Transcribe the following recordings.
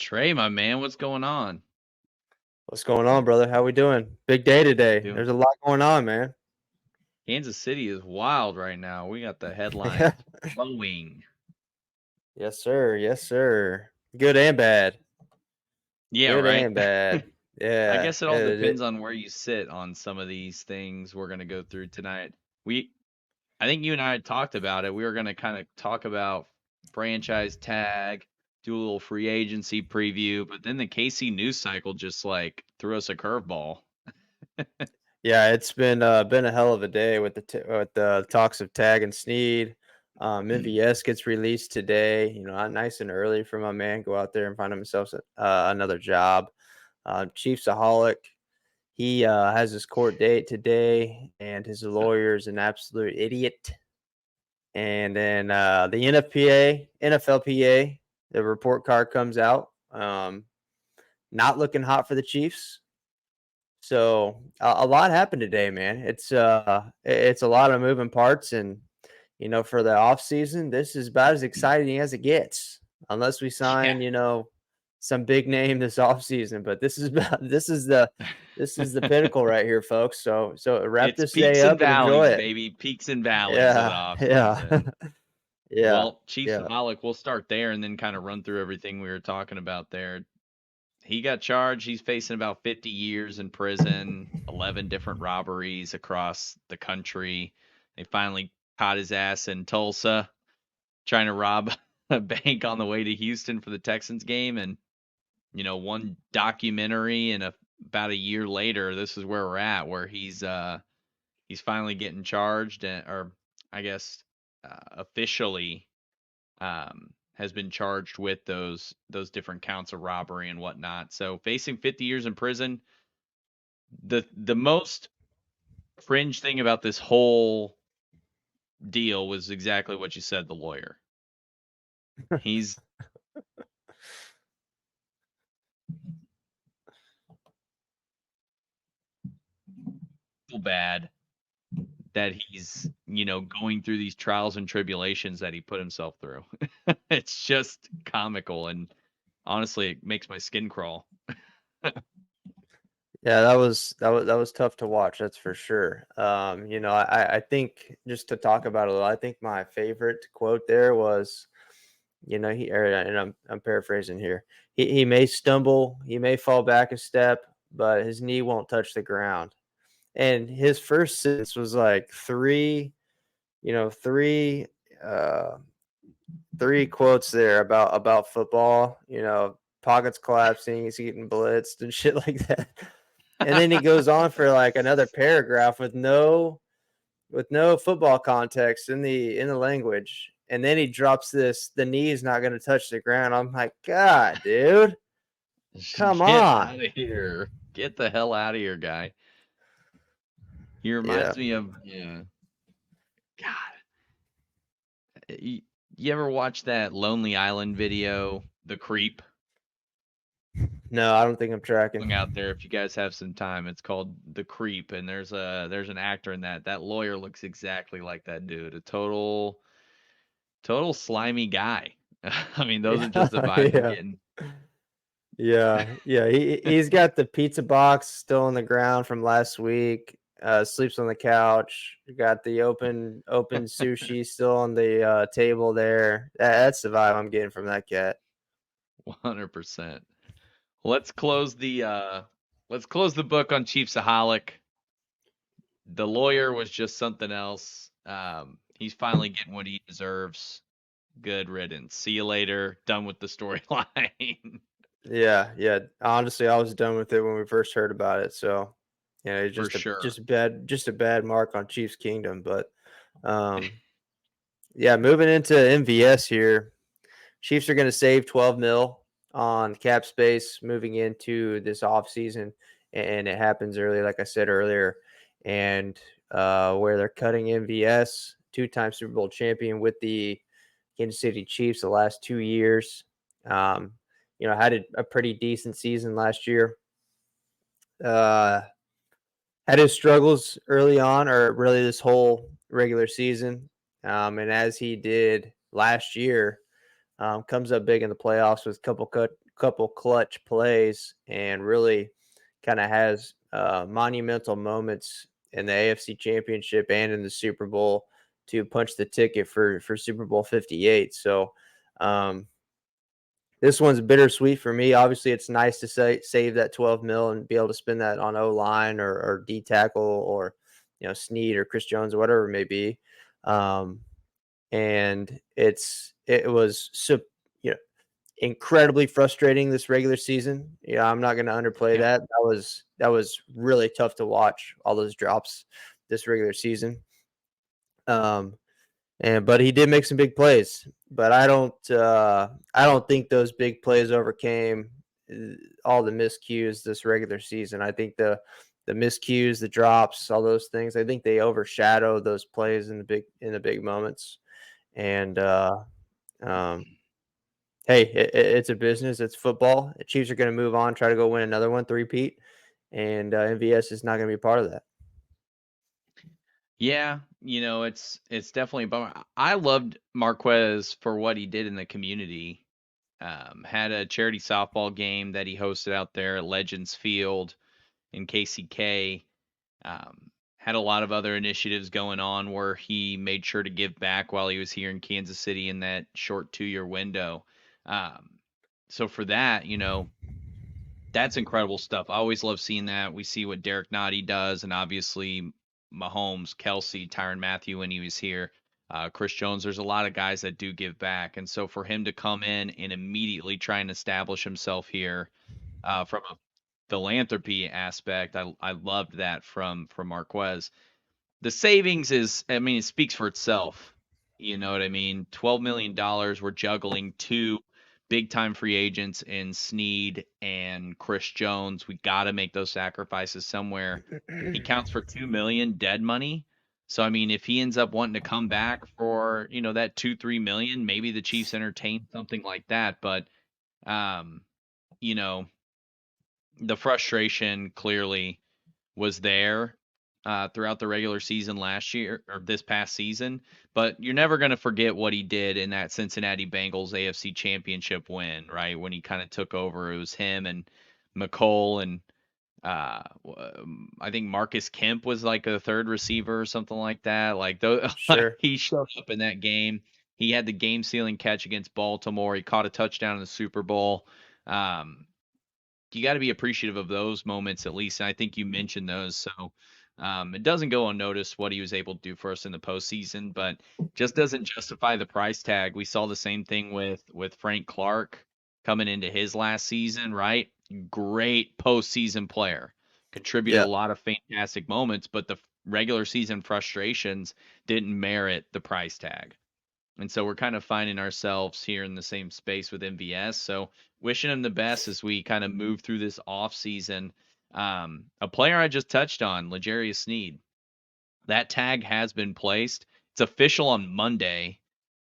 Trey, my man, what's going on? What's going on, brother? How we doing? Big day today. Doing There's a lot going on, man. Kansas City is wild right now. We got the Yeah. headlines flowing. Yes, sir. Yes, sir. Good and bad. Yeah, Good right. and bad. I Yeah. guess it all depends on where you sit on some of these things we're gonna go through tonight. I think you and I had talked about it. We were gonna kind of talk about franchise tag, do a little free agency preview, but then the KC news cycle just like threw us a curveball. Yeah, it's been a hell of a day with the talks of Tag and Sneed. MVS gets released today. Nice and early for my man. Go out there and find himself another job. Chiefsaholic. He has his court date today, and his lawyer is an absolute idiot. And then the NFLPA, the report card comes out. Not looking hot for the Chiefs. So a lot happened today, man. It's a lot of moving parts, and for the off season, this is about as exciting as it gets, unless we Yeah. sign some big name this off season. But this is the pinnacle right here, folks. So wrap It's this day peaks and up and enjoy valleys, it. baby. Peaks and valleys of the Yeah, off yeah, season. yeah, Well, yeah. Chiefsaholic, we'll start there and then kind of run through everything we were talking about there. He got charged. He's facing about 50 years in prison, 11 different robberies across the country. They finally caught his ass in Tulsa trying to rob a bank on the way to Houston for the Texans game. And, one documentary and about a year later, this is where we're at, where he's finally getting charged, or I guess officially has been charged with those different counts of robbery and whatnot. So facing 50 years in prison. The most fringe thing about this whole deal was exactly what you said. The lawyer, he's so bad that he's going through these trials and tribulations that he put himself through. It's just comical, and honestly, it makes my skin crawl. Yeah, that was tough to watch. That's for sure. I think just to talk about it a little, I think my favorite quote there was, and I'm paraphrasing here. He may stumble, he may fall back a step, but his knee won't touch the ground. And his first sentence was like three uh three quotes there about football, pockets collapsing, he's getting blitzed and shit like that. And then he goes on for like another paragraph with no football context in the language. And then he drops the knee is not going to touch the ground. I'm like, God, dude, come Get on. out of here! Get the hell out of here, guy. He Yeah. reminds me of God. You ever watch that Lonely Island video, The Creep? No, I don't think I'm tracking. Out there, if you guys have some time, it's called The Creep, and there's an actor in that. That lawyer looks exactly like that dude. A total slimy guy. I mean, those are just the Yeah, vibes I'm yeah. getting. Yeah. He's got the pizza box still on the ground from last week. Sleeps on the couch. Got the open sushi still on the table there. That's the vibe I'm getting from that cat. 100%. Let's close the book on Chiefsaholic. The lawyer was just something else. He's finally getting what he deserves. Good riddance. See you later. Done with the storyline. Yeah. Honestly, I was done with it when we first heard about it. So, it's For sure. just a bad mark on Chiefs Kingdom. But, yeah, moving into MVS here, Chiefs are going to save 12 mil on cap space moving into this offseason. And it happens early, like I said earlier, and where they're cutting MVS, two-time Super Bowl champion with the Kansas City Chiefs the last 2 years. Had a pretty decent season last year. Had his struggles early on, or really this whole regular season. And as he did last year, comes up big in the playoffs with a couple clutch plays and really kind of has monumental moments in the AFC Championship and in the Super Bowl to punch the ticket for Super Bowl 58. So um, this one's bittersweet for me. Obviously, it's nice to save that 12 mil and be able to spend that on O line or D tackle or Sneed or Chris Jones or whatever it may be. Um, and it was so you know incredibly frustrating this regular season. Yeah, I'm not going to underplay Yeah. that. That was really tough to watch, all those drops this regular season. Um, but he did make some big plays. But I don't think those big plays overcame all the miscues this regular season. I think the miscues, the drops, all those things, I think they overshadow those plays in the big moments. And um, hey, it's a business. It's football. The Chiefs are going to move on, try to go win another one, three-peat, and MVS is not going to be a part of that. Yeah, it's definitely a bummer. I loved Marquez for what he did in the community. Had a charity softball game that he hosted out there at Legends Field in KCK. Had a lot of other initiatives going on where he made sure to give back while he was here in Kansas City in that short 2-year window. Um, so for that, that's incredible stuff. I always love seeing that. We see what Derek Nottie does, and obviously Mahomes, Kelsey, Tyrann Mathieu when he was here, Chris Jones. There's a lot of guys that do give back, and so for him to come in and immediately try and establish himself here from a philanthropy aspect, I loved that from Marquez. The savings is, I mean, it speaks for itself. You know what I mean? $12 million. We're juggling two big time free agents in Sneed and Chris Jones. We got to make those sacrifices somewhere. He counts for 2 million dead money. So I mean, if he ends up wanting to come back for that 2-3 million, maybe the Chiefs entertain something like that. But um, you know, the frustration clearly was there throughout the regular season last year or this past season, but you're never going to forget what he did in that Cincinnati Bengals AFC Championship win, right? When he kind of took over, it was him and McCole and I think Marcus Kemp was like a third receiver or something like that. Like those, like Sure. he showed up in that game. He had the game sealing catch against Baltimore. He caught a touchdown in the Super Bowl. Um, you got to be appreciative of those moments at least. And I think you mentioned those. So it doesn't go unnoticed what he was able to do for us in the postseason, but just doesn't justify the price tag. We saw the same thing with Frank Clark coming into his last season, right? Great postseason player, contributed a Yeah. lot of fantastic moments, but the regular season frustrations didn't merit the price tag. And so we're kind of finding ourselves here in the same space with MVS. So wishing him the best as we kind of move through this off season. A player I just touched on, L'Jarius Sneed, that tag has been placed. It's official on Monday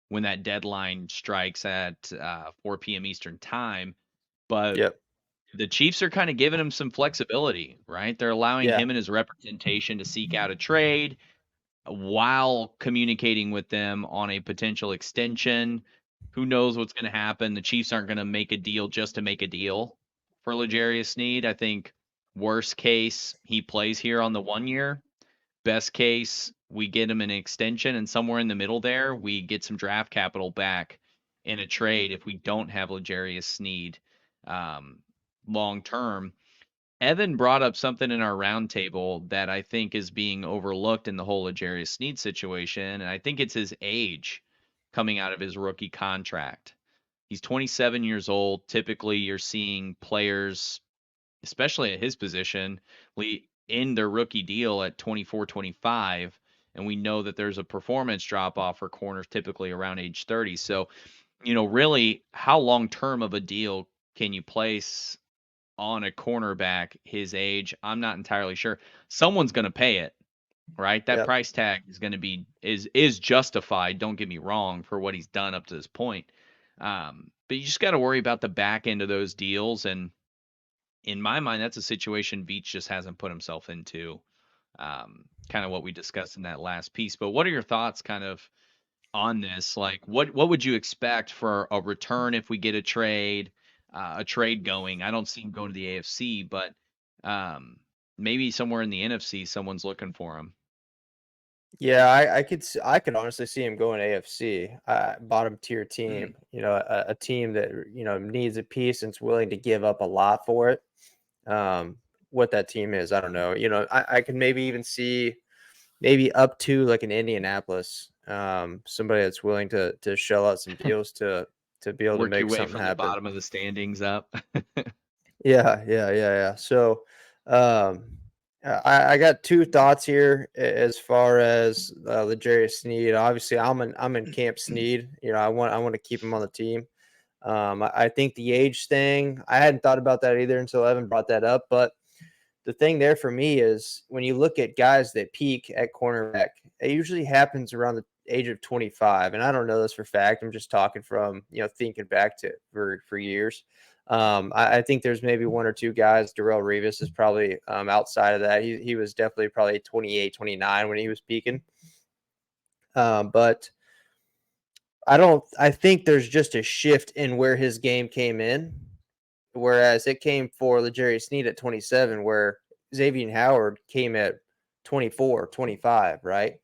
when that deadline strikes at 4 p.m. Eastern time. But Yep. the Chiefs are kind of giving him some flexibility, right? They're allowing Yeah. him and his representation to seek out a trade while communicating with them on a potential extension. Who knows what's going to happen? The Chiefs aren't going to make a deal just to make a deal for L'Jarius Sneed. I think worst case, he plays here on the 1 year. Best case, we get him an extension, and somewhere in the middle there, we get some draft capital back in a trade if we don't have L'Jarius Sneed um, long term. Evan brought up something in our roundtable that I think is being overlooked in the whole L'Jarius Sneed situation, and I think it's his age coming out of his rookie contract. He's 27 years old. Typically, you're seeing players, especially at his position, in their rookie deal at 24, 25, and we know that there's a performance drop off for corners typically around age 30. So, really, how long term of a deal can you place on a cornerback his age? I'm not entirely sure. Someone's going to pay it, right? That Yep. price tag is going to be is justified. Don't get me wrong for what he's done up to this point. But you just got to worry about the back end of those deals, and in my mind, that's a situation Veach just hasn't put himself into. Kind of what we discussed in that last piece. But what are your thoughts, kind of, on this? Like, what would you expect for a return if we get a trade? a trade going. I don't see him going to the AFC, but maybe somewhere in the NFC, someone's looking for him. Yeah, I could honestly see him going AFC, bottom tier Mm. team. A team that needs a piece and is willing to give up a lot for it. What that team is, I don't know. I can maybe even see maybe up to like an Indianapolis, somebody that's willing to shell out some deals to be able to Work your make way something from the happen. bottom of the standings up. Yeah. So, I got two thoughts here as far as L'Jarius Sneed. Obviously, I'm in Camp Sneed. I want to keep him on the team. I think the age thing, I hadn't thought about that either until Evan brought that up. But the thing there for me is when you look at guys that peak at cornerback, it usually happens around the age of 25. And I don't know this for fact. I'm just talking from, thinking back to for years. I think there's maybe one or two guys. Darrell Revis is probably outside of that. He was definitely probably 28, 29 when he was peaking. But I think there's just a shift in where his game came in. Whereas it came for L'Jarius Sneed at 27, where Xavier Howard came at 24, 25, right?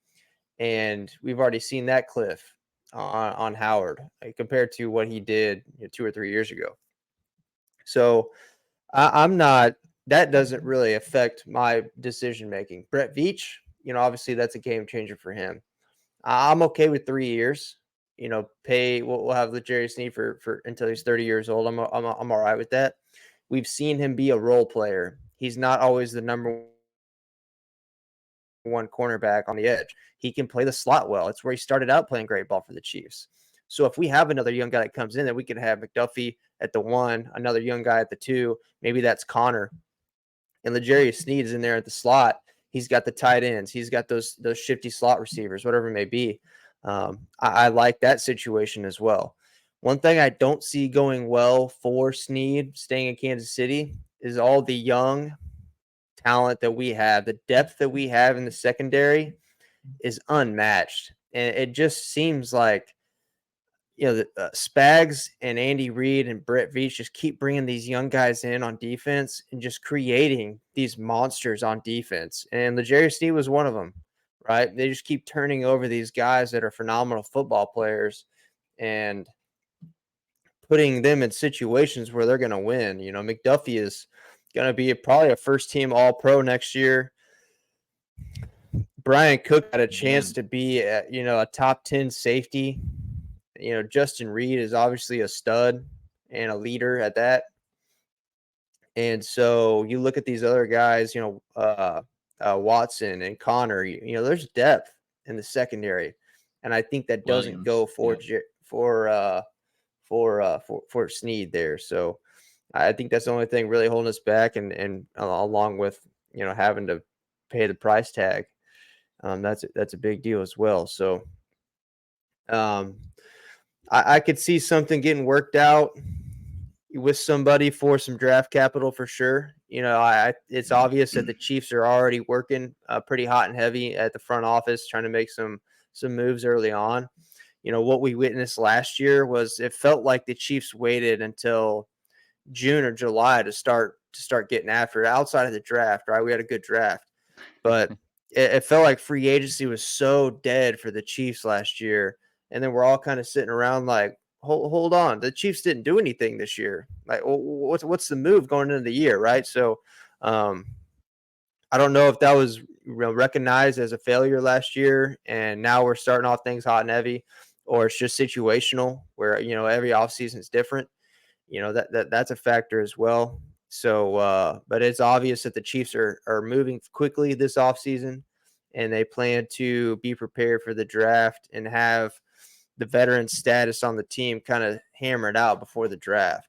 And we've already seen that cliff on Howard compared to what he did 2 or 3 years ago. So I'm not. That doesn't really affect my decision making. Brett Veach, obviously that's a game changer for him. I'm okay with 3 years. Pay. We'll have L'Jarius Sneed for until he's 30 years old. I'm all right with that. We've seen him be a role player. He's not always the number one cornerback on the edge. He can play the slot well. It's where he started out playing great ball for the Chiefs. So if we have another young guy that comes in, then we could have McDuffie at the one, another young guy at the two. Maybe that's Connor. And L'Jarius Sneed is in there at the slot. He's got the tight ends. He's got those shifty slot receivers, whatever it may be. I like that situation as well. One thing I don't see going well for Sneed staying in Kansas City is all the young talent that we have. The depth that we have in the secondary is unmatched. And it just seems like, Spags and Andy Reid and Brett Veach just keep bringing these young guys in on defense and just creating these monsters on defense. And L'Jarius Sneed was one of them, right? They just keep turning over these guys that are phenomenal football players and putting them in situations where they're going to win. McDuffie is going to be probably a first team All Pro next year. Brian Cook had a chance Man, to be, a top 10 safety. Justin Reed is obviously a stud and a leader at that. And so you look at these other guys, Watson and Connor. There's depth in the secondary, and I think that doesn't Williams. go Yep. for Sneed there. So I think that's the only thing really holding us back, and along with having to pay the price tag, that's a big deal as well. So um, I could see something getting worked out with somebody for some draft capital for sure. It's obvious that the Chiefs are already working pretty hot and heavy at the front office, trying to make some moves early on. What we witnessed last year was it felt like the Chiefs waited until June or July to start getting after it outside of the draft. Right, we had a good draft, but it felt like free agency was so dead for the Chiefs last year, and then we're all kind of sitting around like, hold on, the Chiefs didn't do anything this year. Like, what's the move going into the year, right? So, um, I don't know if that was recognized as a failure last year, and now we're starting off things hot and heavy, or it's just situational where every offseason is different. That's a factor as well. So, but it's obvious that the Chiefs are moving quickly this offseason, and they plan to be prepared for the draft and have the veteran status on the team kind of hammered out before the draft.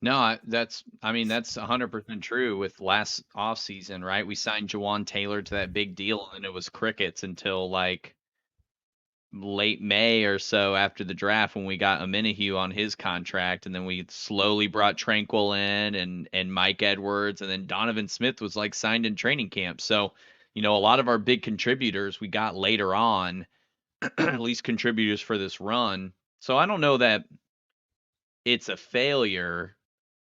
No, I mean, that's 100% true with last offseason, right? We signed Jawan Taylor to that big deal, and it was crickets until like late May or so after the draft when we got Amenahue on his contract, and then we slowly brought Tranquil in and Mike Edwards, and then Donovan Smith was like signed in training camp. So, a lot of our big contributors we got later on, at least contributors for this run. So I don't know that it's a failure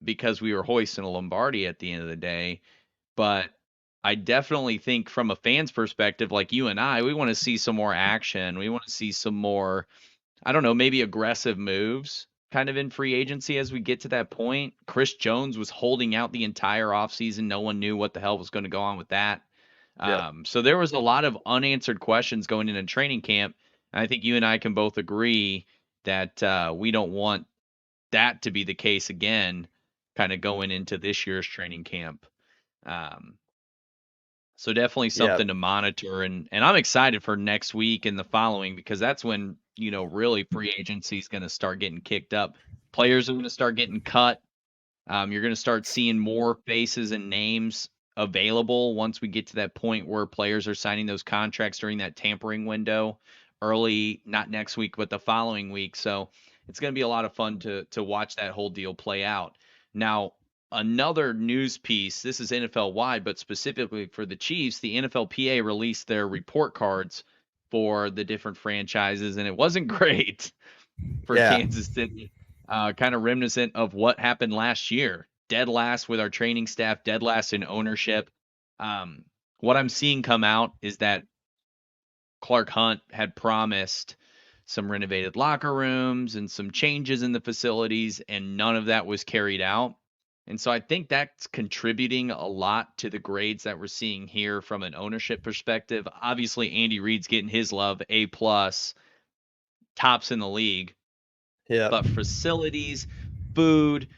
because we were hoisting a Lombardi at the end of the day. But I definitely think from a fan's perspective, like you and I, we want to see some more action. We want to see some more, I don't know, maybe aggressive moves kind of in free agency as we get to that point. Chris Jones was holding out the entire offseason. No one knew what the hell was going to go on with that. Yep. So there was a lot of unanswered questions going into training camp. And I think you and I can both agree that we don't want that to be the case again, kind of going into this year's training camp. Um, so definitely Yep. something to monitor, and I'm excited for next week and the following because that's when, really free agency is going to start getting kicked up. Players are going to start getting cut. You're going to start seeing more faces and names available once we get to that point where players are signing those contracts during that tampering window early, not next week, but the following week. So it's going to be a lot of fun to watch that whole deal play out. Now, another news piece, this is NFL wide, but specifically for the Chiefs, the NFLPA released their report cards for the different franchises, and it wasn't great for Yeah. Kansas City. Kind of reminiscent of what happened last year. Dead last with our training staff, dead last in ownership. Um, what I'm seeing come out is that Clark Hunt had promised some renovated locker rooms and some changes in the facilities, and none of that was carried out. And so I think that's contributing a lot to the grades that we're seeing here from an ownership perspective. Obviously, Andy Reid's getting his love, A plus, tops in the league. Yep. But facilities, food,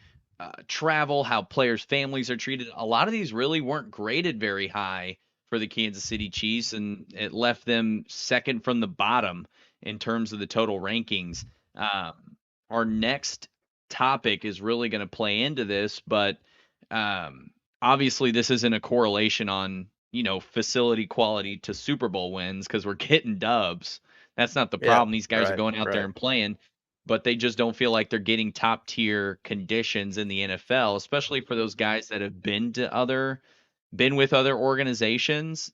travel, how players' families are treated, a lot of these really weren't graded very high for the Kansas City Chiefs, and it left them second from the bottom in terms of the total rankings. Our next topic is really going to play into this, but obviously this isn't a correlation on facility quality to Super Bowl wins because we're getting dubs. That's not the Yep. problem. These guys are Right. going out there Right. and playing, but they just don't feel like they're getting top tier conditions in the NFL, especially for those guys that have been with other organizations.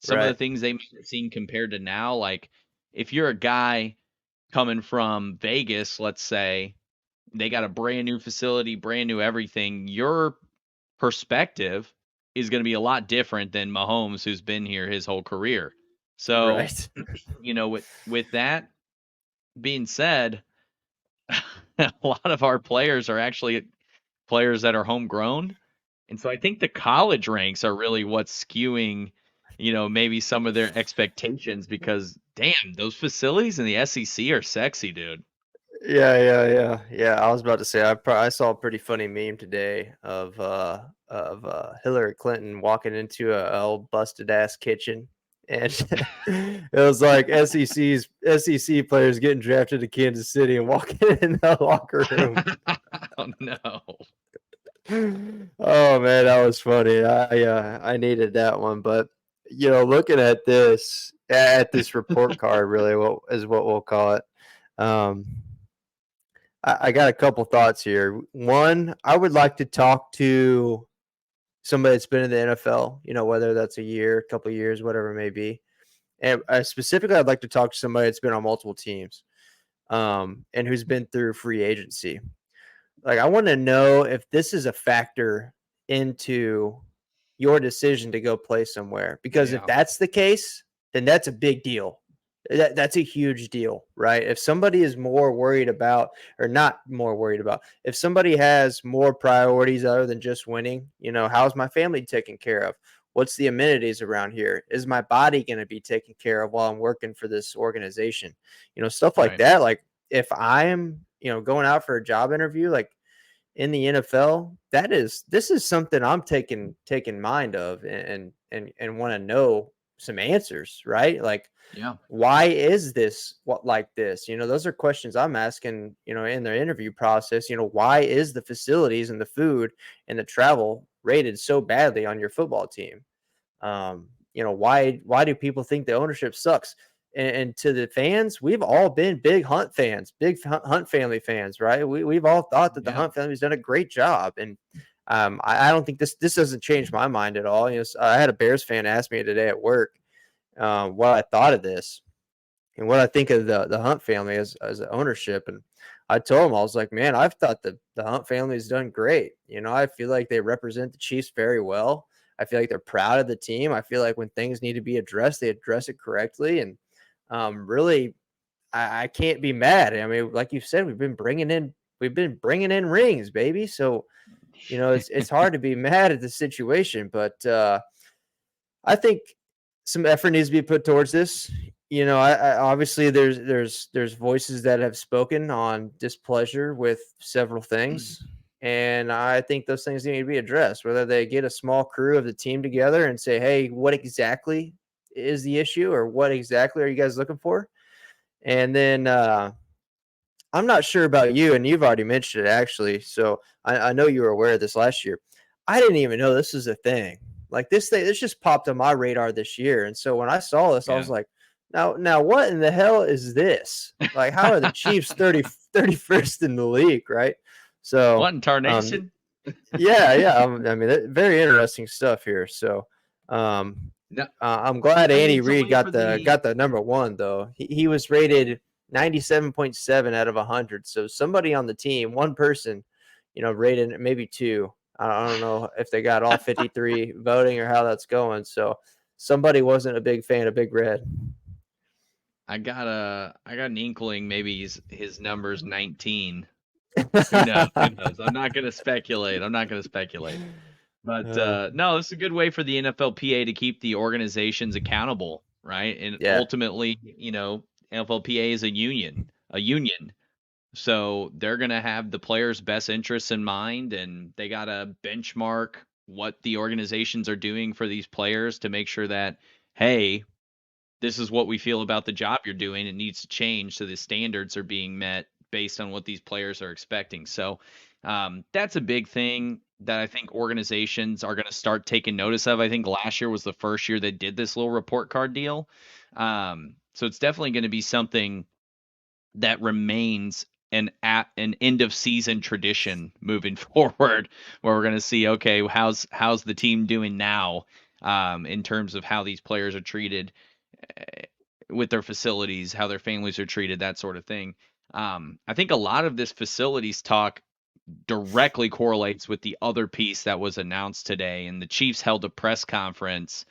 Some of the Right. things they might have seen compared to now, like if you're a guy coming from Vegas, let's say, they got a brand new facility, brand new everything, your perspective is going to be a lot different than Mahomes, who's been here his whole career. So, Right. with that being said, a lot of our players are actually players that are homegrown. And so I think the college ranks are really what's skewing, maybe some of their expectations because damn, those facilities in the SEC are sexy, dude. Yeah. I was about to say I saw a pretty funny meme today of Hillary Clinton walking into a old busted ass kitchen, and it was like SEC players getting drafted to Kansas City and walking in the locker room. Oh no. Oh man, that was funny. I needed that one, but looking at this report card, really, what is what we'll call it. Um, I got a couple thoughts here. One, I would like to talk to somebody that's been in the NFL, whether that's a year, a couple of years, whatever it may be. And specifically, I'd like to talk to somebody that's been on multiple teams, and who's been through free agency. Like, I want to know if this is a factor into your decision to go play somewhere. Because if Yeah. that's the case, then that's a big deal. That's a huge deal, right? If somebody is more worried about, or not more worried about, if somebody has more priorities other than just winning, how's my family taken care of? What's the amenities around here? Is my body going to be taken care of while I'm working for this organization? Stuff like Right. that. Like, if I am, going out for a job interview, like in the NFL, this is something I'm taking mind of and want to know some answers, right? Like, Yeah. why is this what like this? Those are questions I'm asking, in the interview process. Why is the facilities and the food and the travel rated so badly on your football team? Why do people think the ownership sucks? And to the fans, we've all been big Hunt fans, big Hunt family fans, right? We've all thought that the Yeah. Hunt family's done a great job, and I don't think this doesn't change my mind at all. I had a Bears fan ask me today at work what I thought of this, and what I think of the Hunt family as a ownership. And I told him, I was like, man, I've thought the Hunt family has done great. You know, I feel like they represent the Chiefs very well. I feel like they're proud of the team. I feel like when things need to be addressed, they address it correctly. And really, I can't be mad. I mean, like you said, we've been bringing in rings, baby. So you know, it's hard to be mad at the situation, but I think some effort needs to be put towards this. You know, I obviously there's voices that have spoken on displeasure with several things, and I think those things need to be addressed. Whether they get a small crew of the team together and say, "Hey, what exactly is the issue, or what exactly are you guys looking for?" And then I'm not sure about you, and you've already mentioned it actually. So I know you were aware of this last year. I didn't even know this was a thing. Like this just popped on my radar this year. And so when I saw this, I Yeah. was like, now what in the hell is this? Like, how are the Chiefs 31st in the league, right? So What in um tarnation? yeah. I mean, very interesting stuff here. So um No, I'm glad I mean Andy it's a Reid way for the got the number one though. He was rated 97.7 out of 100. So somebody on the team, one person, you know, rated maybe two. I don't know if they got all 53 voting or how that's going. So somebody wasn't a big fan of Big Red. I got an inkling maybe his number's 19. Who knows? Who knows? I'm not gonna speculate. I'm not gonna speculate. But uh, no, it's a good way for the NFLPA to keep the organizations accountable, right? And yeah, ultimately, you know, NFLPA is a union. So they're going to have the players' best interests in mind, and they got to benchmark what the organizations are doing for these players to make sure that, hey, this is what we feel about the job you're doing. It needs to change so the standards are being met based on what these players are expecting. So that's a big thing that I think organizations are going to start taking notice of. I think last year was the first year they did this little report card deal. So it's definitely going to be something that remains an end of season tradition moving forward, where we're going to see, okay, how's the team doing now, in terms of how these players are treated, with their facilities, how their families are treated, that sort of thing. I think a lot of this facilities talk directly correlates with the other piece that was announced today, and the Chiefs held a press conference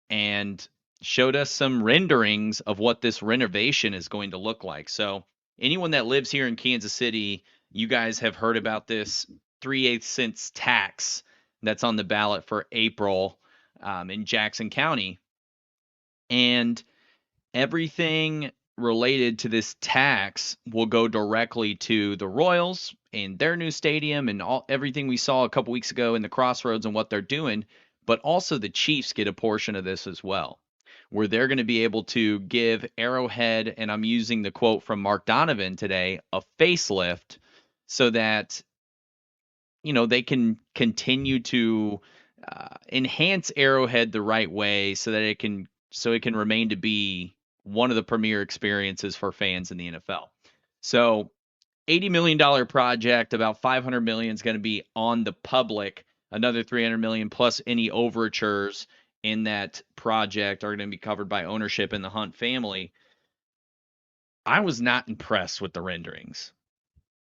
and showed us some renderings of what this renovation is going to look like. So, anyone that lives here in Kansas City, you guys have heard about this 3/8 cents tax that's on the ballot for April, in Jackson County. And everything related to this tax will go directly to the Royals and their new stadium and everything we saw a couple weeks ago in the Crossroads and what they're doing, but also the Chiefs get a portion of this as well, where they're going to be able to give Arrowhead, and I'm using the quote from Mark Donovan today, a facelift, so that they can continue to enhance Arrowhead the right way, so that it can remain to be one of the premier experiences for fans in the NFL. So, $80 million project, about 500 million is going to be on the public. Another 300 million plus any overtures in that project are going to be covered by ownership in the Hunt family. I was not impressed with the renderings,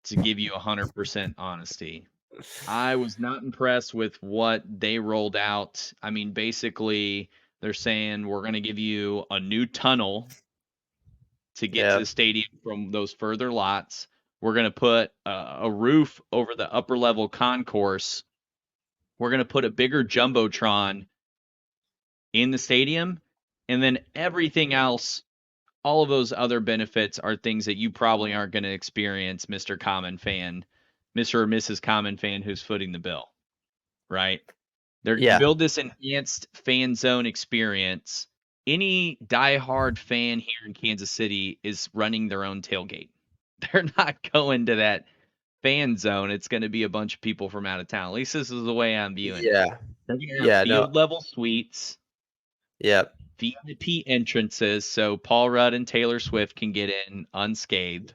to give you 100% honesty. I was not impressed with what they rolled out. I mean, basically, they're saying we're going to give you a new tunnel to get to yeah, the stadium from those further lots. We're going to put a roof over the upper level concourse. We're going to put a bigger jumbotron in the stadium, and then everything else, all of those other benefits are things that you probably aren't going to experience, Mr. Common Fan, Mr. or Mrs. Common Fan who's footing the bill, right? They're going to yeah, build this enhanced fan zone experience. Any diehard fan here in Kansas City is running their own tailgate. They're not going to that fan zone. It's going to be a bunch of people from out of town. At least this is the way I'm viewing it. yeah, They're going to have yeah. No, field level suites, yeah, VIP entrances, so Paul Rudd and Taylor Swift can get in unscathed.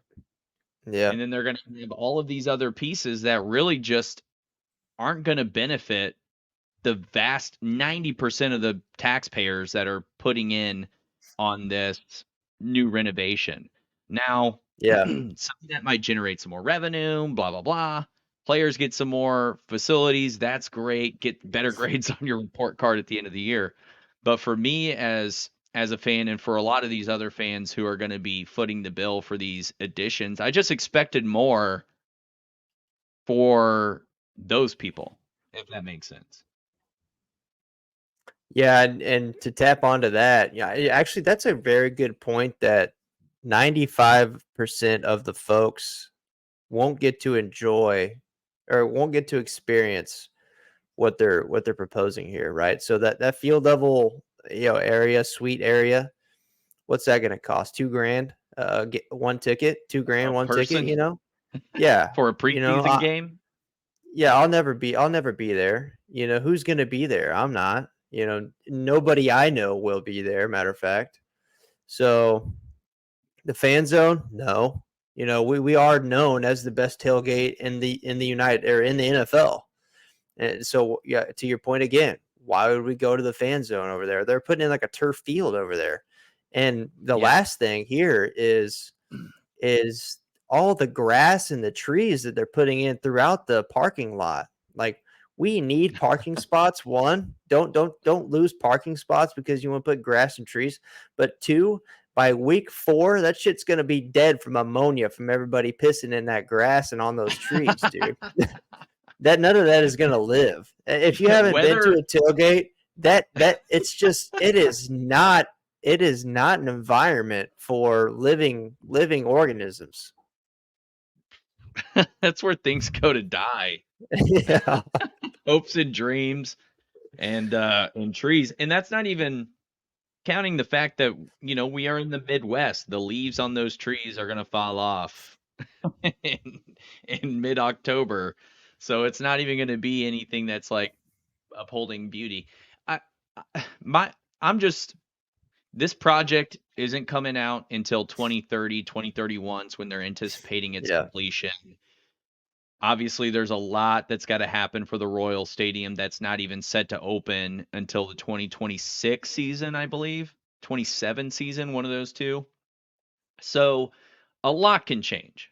yeah, And then they're going to have all of these other pieces that really just aren't going to benefit the vast 90% of the taxpayers that are putting in on this new renovation. Now, Yeah. something that might generate some more revenue, blah, blah, blah. Players get some more facilities. That's great. Get better grades on your report card at the end of the year. But for me as a fan, and for a lot of these other fans who are going to be footing the bill for these additions, I just expected more for those people, if that makes sense. Yeah, and to tap onto that, yeah, actually, that's a very good point that 95% of the folks won't get to enjoy or won't get to experience what they're proposing here, right? So that field level, area, suite area, what's that going to cost? 2 grand, get one ticket, 2 grand, A one ticket, person Yeah, for a you know, preseason game? yeah, I'll never be there. Who's going to be there? I'm not. Nobody I know will be there. Matter of fact. So the fan zone, no. We are known as the best tailgate in the United or in the NFL. And so, yeah, to your point again, why would we go to the fan zone over there? They're putting in like a turf field over there. And the Yeah. last thing here is all the grass and the trees that they're putting in throughout the parking lot. Like, we need parking spots. One, don't lose parking spots because you want to put grass and trees. But two, by week 4, that shit's gonna be dead from ammonia from everybody pissing in that grass and on those trees, dude. That none of that is gonna live. If you haven't been to Whether a tailgate, that it is not an environment for living organisms. that's where things go to die. Yeah. Hopes and dreams and trees. And that's not even counting the fact that, we are in the Midwest. The leaves on those trees are gonna fall off in, in mid-October. So it's not even gonna be anything that's like upholding beauty. I, I my I'm just this project isn't coming out until 2030, 2031 is when they're anticipating its Yeah. completion. Obviously, there's a lot that's got to happen for the Royal Stadium that's not even set to open until the 2026 season, I believe. 27 season, one of those two. So a lot can change.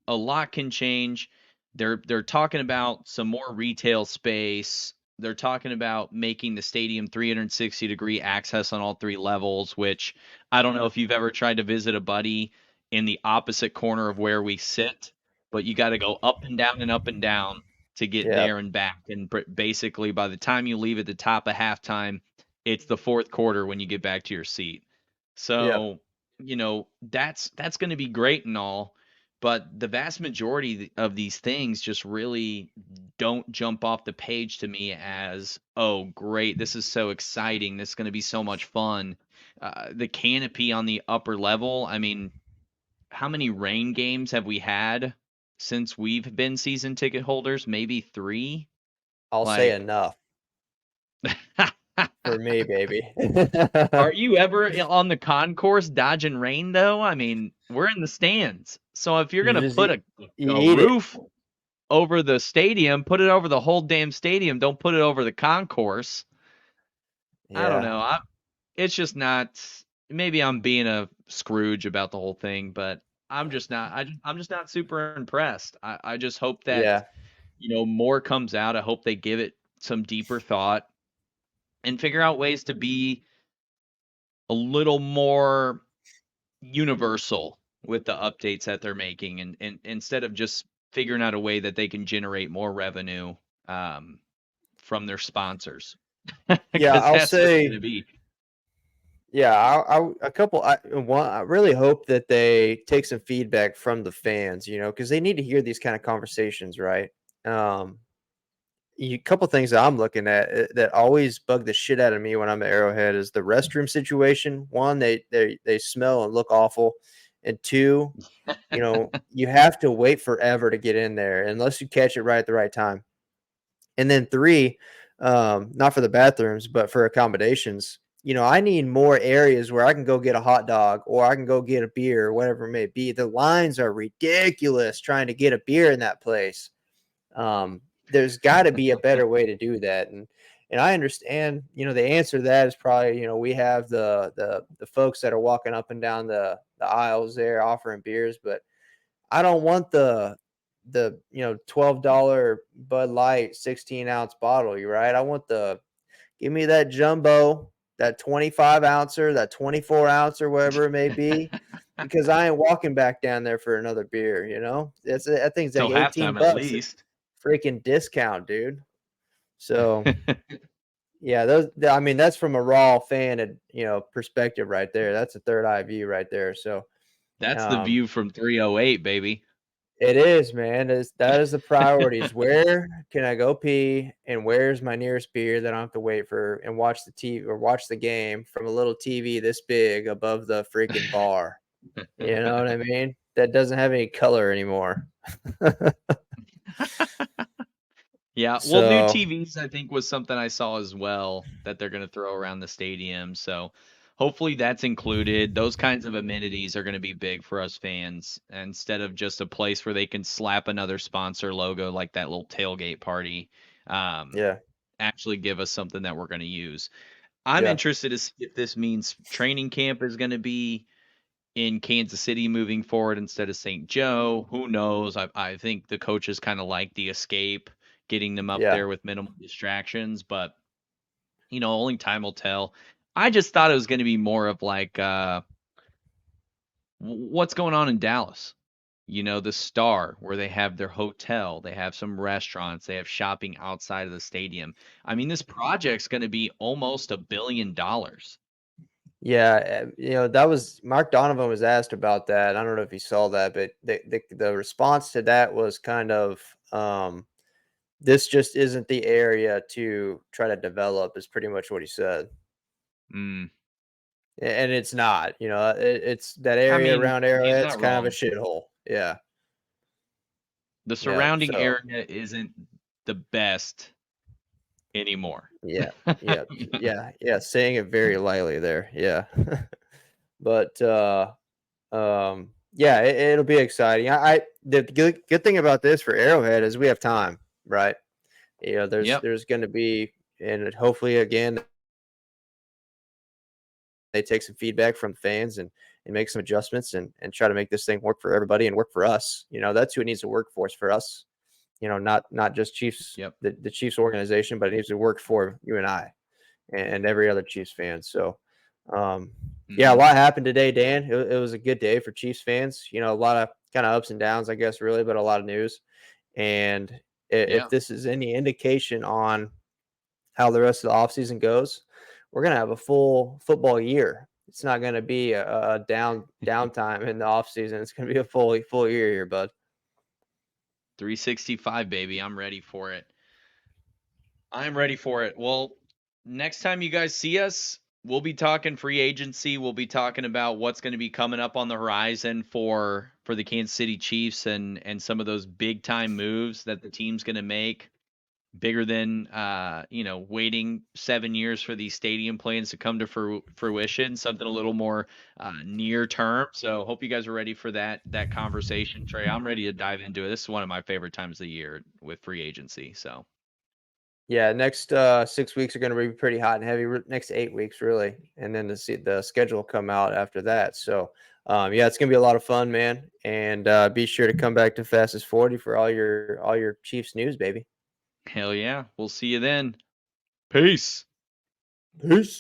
A lot can change. They're talking about some more retail space. They're talking about making the stadium 360-degree access on all 3 levels, which I don't know if you've ever tried to visit a buddy in the opposite corner of where we sit, but you got to go up and down to get Yeah. there and back. And basically, by the time you leave at the top of halftime, it's the fourth quarter when you get back to your seat. Yeah. So, that's going to be great and all, but the vast majority of these things just really don't jump off the page to me as, oh, great, this is so exciting. This is going to be so much fun. The canopy on the upper level, I mean, how many rain games have we had since we've been season ticket holders? Maybe 3? I'll say Like, enough for me, baby. are you ever on the concourse dodging rain though? I mean, we're in the stands. So if you're You gonna just put eat, you a eat it. roof over the stadium, put it over the whole damn stadium. Don't put it over the concourse. I don't Yeah. know. It's just not. Maybe I'm being a Scrooge about the whole thing, but I'm just not. I'm just not super impressed. I just hope that Yeah. more comes out. I hope they give it some deeper thought and figure out ways to be a little more universal with the updates that they're making, and instead of just figuring out a way that they can generate more revenue um, from their sponsors, Yeah, because I'll that's what it's going to say, be. yeah, I really hope that they take some feedback from the fans, because they need to hear these kind of conversations, right? Um, a couple things that I'm looking at that always bug the shit out of me when I'm at Arrowhead is the restroom situation. One, they smell and look awful, and two, you have to wait forever to get in there unless you catch it right at the right time. And then three, not for the bathrooms, but for accommodations. I need more areas where I can go get a hot dog or I can go get a beer, whatever it may be. The lines are ridiculous trying to get a beer in that place. There's got to be a better way to do that. And And I understand, the answer to that is probably, we have the folks that are walking up and down the aisles there offering beers, but I don't want the $12 Bud Light 16-ounce bottle. You right? I want give me that jumbo, that 25 ouncer, that 24 ouncer, whatever it may be, because I ain't walking back down there for another beer. That thing's like Till 18 halftime at bucks, least. freaking discount, dude. So yeah, I mean, that's from a raw fan, perspective right there. That's a third eye view right there. So, That's the um, view from 308, baby. it is, man. That is the priorities. Where can I go pee, and where's my nearest beer that I don't have to wait for and watch the TV or watch the game from a little TV this big above the freaking bar? You know what I mean? That doesn't have any color anymore. Yeah, well, new So, TVs I think was something I saw as well that they're going to throw around the stadium. So hopefully that's included. Those kinds of amenities are going to be big for us fans instead of just a place where they can slap another sponsor logo like that little tailgate party. Um, yeah, Actually give us something that we're going to use. I'm yeah, interested to see if this means training camp is going to be in Kansas City moving forward instead of St. Joe. Who knows? I think the coaches kind of like the escape, getting them up yeah. there with minimal distractions, but only time will tell. I just thought it was going to be more of like what's going on in Dallas. The Star, where they have their hotel, they have some restaurants, they have shopping outside of the stadium. I mean, this project's going to be almost $1 billion. Yeah, that was Mark Donovan was asked about that. I don't know if he saw that, but the response to that was kind of, this just isn't the area to try to develop, is pretty much what he said. Mm. And it's not, it's that I area mean, around he's Arrowhead's not kind of a wrong. shithole. Yeah. The Yeah. surrounding So, area isn't the best anymore. yeah. Yeah. Yeah. Saying it very lightly there. Yeah. But yeah, it'll be exciting. The good thing about this for Arrowhead is we have time, right? There's Yep. there's going to be, and hopefully again they take some feedback from fans and make some adjustments and try to make this thing work for everybody and work for us. That's who it needs to work for, is for us. Not just Chiefs, Yep. the Chiefs organization, but it needs to work for you and I and every other Chiefs fan. So, yeah, a Hmm. lot happened today, Dan. It was a good day for Chiefs fans. A lot of kind of ups and downs, I guess, really, but a lot of news. And if Yeah. this is any indication on how the rest of the offseason goes, we're gonna have a full football year. It's not gonna be a downtime in the offseason. It's gonna be a full year here, bud. 365, baby. I'm ready for it. I'm ready for it. Well, next time you guys see us, we'll be talking free agency. We'll be talking about what's going to be coming up on the horizon for the Kansas City Chiefs and some of those big time moves that the team's going to make. Bigger than waiting 7 years for these stadium plans to come to fruition, something a little more near term. So hope you guys are ready for that conversation. Trey, I'm ready to dive into it. This is one of my favorite times of the year with free agency. So Yeah, next 6 weeks are gonna be pretty hot and heavy. Next 8 weeks, really, and then the schedule will come out after that. So, yeah, it's gonna be a lot of fun, man. And be sure to come back to Fastest 40 for all your Chiefs news, baby. hell yeah, we'll see you then. Peace. Peace.